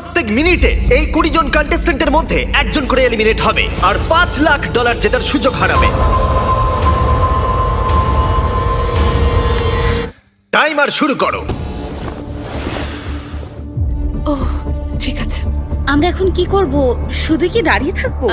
প্রত্যেক মিনিটে এই 20 জন কন্টেস্ট্যান্টের মধ্যে একজন করে এলিমিনেট হবে আর $5 লাখ জেতার সুযোগ হারাবে। টাইমার শুরু করো। ঠিক আছে। আমরা এখন কি করব? শুধু কি দাঁড়িয়ে থাকবো?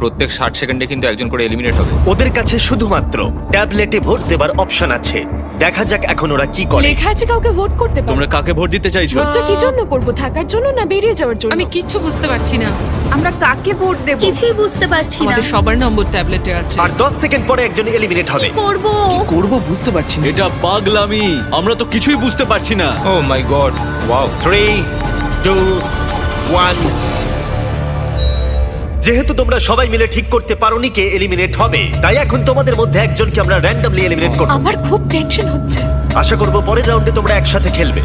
প্রত্যেক 60 সেকেন্ডে কিন্তু একজন করে এলিমিনেট হবে। ওদের কাছে শুধুমাত্র ট্যাবলেটে ভোট দেবার অপশন আছে। দেখা যাক এখন ওরা কি করে। লেখা আছে কাউকে ভোট করতে পারো। তোমরা কাকে ভোট দিতে চাইছো? ভোটটা কি জন্য করব? থাকার জন্য না বেরিয়ে যাওয়ার জন্য? আমি কিচ্ছু বুঝতে পারছি না। আমরা কাকে ভোট দেব? কিছুই বুঝতে পারছি না। আমাদের সবার নম্বর ট্যাবলেটে আছে। আর 10 সেকেন্ড পরে একজন এলিমিনেট হবে। করব করব বুঝতে পারছি না। এটা পাগলামি, আমরা তো কিছুই বুঝতে পারছি না। ও মাই গড, ওয়াও। 3, 2, 1। যেহেতু তোমরা সবাই মিলে ঠিক করতে পারোনি কে এলিমিনেট হবে, তাই এখন তোমাদের মধ্যে একজনকে আমরা র্যান্ডমলি এলিমিনেট করব। আমার খুব টেনশন হচ্ছে। আশা করব পরের রাউন্ডে তোমরা একসাথে খেলবে।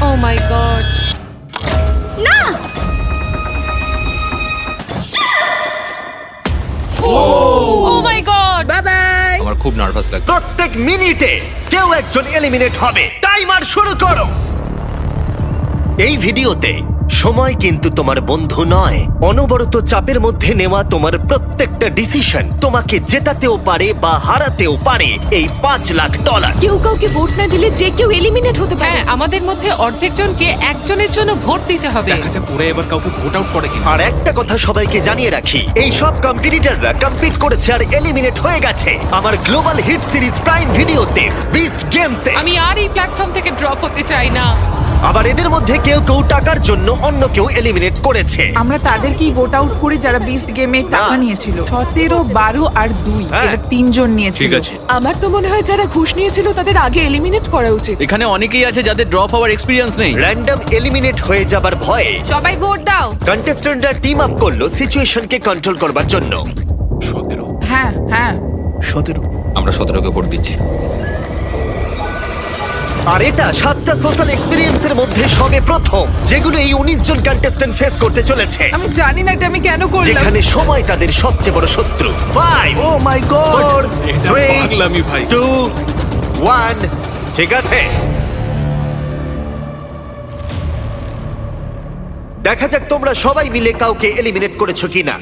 ও মাই গড। না। ও মাই গড। Bye bye. আমার খুব নার্ভাস লাগছে। প্রত্যেক মিনিটে কেউ একজন এলিমিনেট হবে। টাইমার শুরু করো। এই ভিডিওতে সময় কিন্তু তোমার বন্ধু নয়। অনবরত চাপের মধ্যে নেওয়া তোমার প্রত্যেকটা ডিসিশন তোমাকে জেতাতেও পারে বা হারাতেও পারে এই $5 লাখ। কেউ কাউকে ভোট না দিলে যে কেউ এলিমিনেট হতে পারে। হ্যাঁ, আমাদের মধ্যে অর্ধেক জনকে একজনের জন্য ভোট দিতে হবে। দেখা যাক ওরা এবার কাউকে ভোট আউট করে কিনা। আর একটা কথা সবাইকে জানিয়ে রাখি, এই সব কম্পিটিটররা কম্পিট করেছে আর এলিমিনেট হয়ে গেছে আমার গ্লোবাল হিট সিরিজ প্রাইম ভিডিওতে বিস্ট গেমসে। আমি আর এই প্ল্যাটফর্ম থেকে ড্রপ হতে চাই না। আবার এদের মধ্যে কেউ কেউ টাকার জন্য অন্য কেউ এলিমিনেট করেছে। আমরা তাদেরকেই ভোট আউট করি যারা বিস্ট গেমে টাকা না। নিয়েছিল। 17, 12 আর 2 হ্যাঁ। এরা 3 জন নিয়েছিল। ঠিক আছে, আমার তো মনে হয় যারা ঘুষ নিয়েছিল তাদের আগে এলিমিনেট করা উচিত। এখানে অনেকেই আছে যাদের ড্রপ হওয়ার এক্সপিরিয়েন্স নেই। র্যান্ডম এলিমিনেট হয়ে যাবার ভয়ে সবাই ভোট দাও। কন্টেস্ট্যান্টরা টিম আপ করলো সিচুয়েশনকে কন্ট্রোল করবার জন্য। 17, হ্যাঁ হ্যাঁ 17। আমরা 17কে ভোট দিচ্ছি। আর এটা 7টা সোশ্যাল এক্সপেরিয়েন্সের মধ্যে সবে প্রথম যেগুলো এই 19 জন কন্টেস্ট্যান্ট ফেস করতে চলেছে, আমি জানি না এটা আমি কেন করলাম। যেখানে সময় তাদের সবচেয়ে বড় শত্রু। 5, ও মাই গড। 4, এটা 3, পাগলামি ভাই। 2, 1। ঠিক আছে, দেখা যাক তোমরা সবাই মিলে কাউকে এলিমিনেট করেছো কিনা।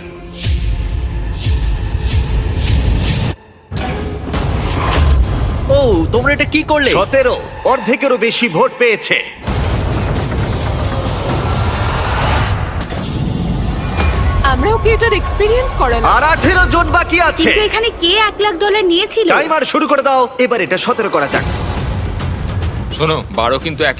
ও তোমরা এটা কি করলে? 17, অর্ধেকেরও বেশি ভোট পেয়েছে। আমরাও কি এটার এক্সপেরিয়েন্স করালাম? আর 18 জন বাকি আছে। কিন্তু এখানে কে $1 লাখ নিয়েছিল? টাইমার শুরু করে দাও। এবার এটা 17 করা যাক। শোনো, 12 কিন্তু 1